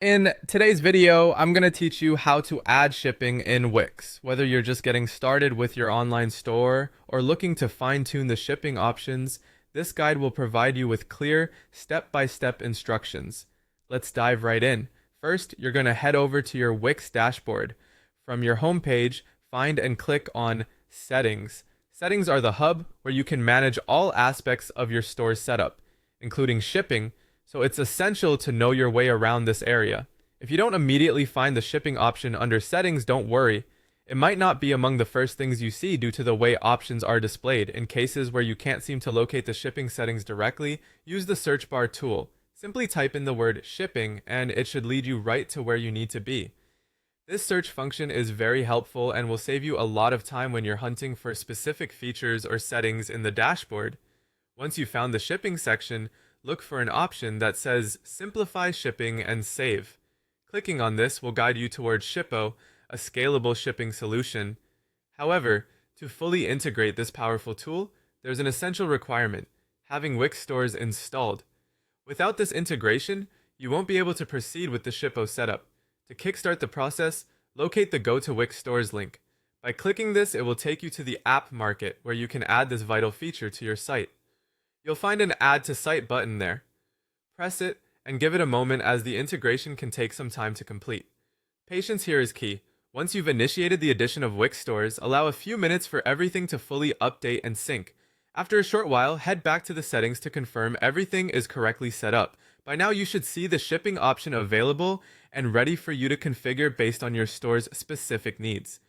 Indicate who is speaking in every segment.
Speaker 1: In today's video, I'm going to teach you how to add shipping in Wix. Whether you're just getting started with your online store or looking to fine-tune the shipping options, this guide will provide you with clear, step-by-step instructions. Let's dive right in. First, you're going to head over to your Wix dashboard. From your homepage, find and click on Settings. Settings are the hub where you can manage all aspects of your store's setup, including shipping, so it's essential to know your way around this area. If you don't immediately find the shipping option under settings, don't worry. It might not be among the first things you see due to the way options are displayed. In cases where you can't seem to locate the shipping settings directly, use the search bar tool. Simply type in the word shipping and it should lead you right to where you need to be. This search function is very helpful and will save you a lot of time when you're hunting for specific features or settings in the dashboard. Once you've found the shipping section, look for an option that says Simplify Shipping and Save. Clicking on this will guide you towards Shippo, a scalable shipping solution. However, to fully integrate this powerful tool, there's an essential requirement: having Wix stores installed. Without this integration, you won't be able to proceed with the Shippo setup. To kickstart the process, locate the Go to Wix Stores link. By clicking this, it will take you to the App Market, where you can add this vital feature to your site. You'll find an Add to Site button there. Press it and give it a moment as the integration can take some time to complete. Patience here is key. Once you've initiated the addition of Wix stores, allow a few minutes for everything to fully update and sync. After a short while, head back to the settings to confirm everything is correctly set up. By now you should see the shipping option available and ready for you to configure based on your store's specific needs.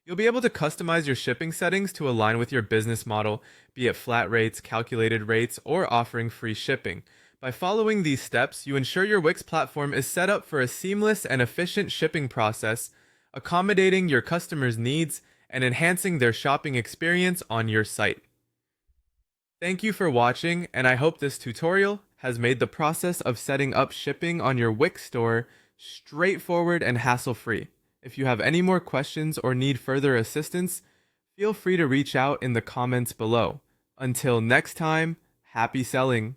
Speaker 1: You'll be able to customize your shipping settings to align with your business model, be it flat rates, calculated rates, or offering free shipping. By following these steps, you ensure your Wix platform is set up for a seamless and efficient shipping process, accommodating your customers' needs and enhancing their shopping experience on your site. Thank you for watching, and I hope this tutorial has made the process of setting up shipping on your Wix store straightforward and hassle-free. If you have any more questions or need further assistance, feel free to reach out in the comments below. Until next time, happy selling!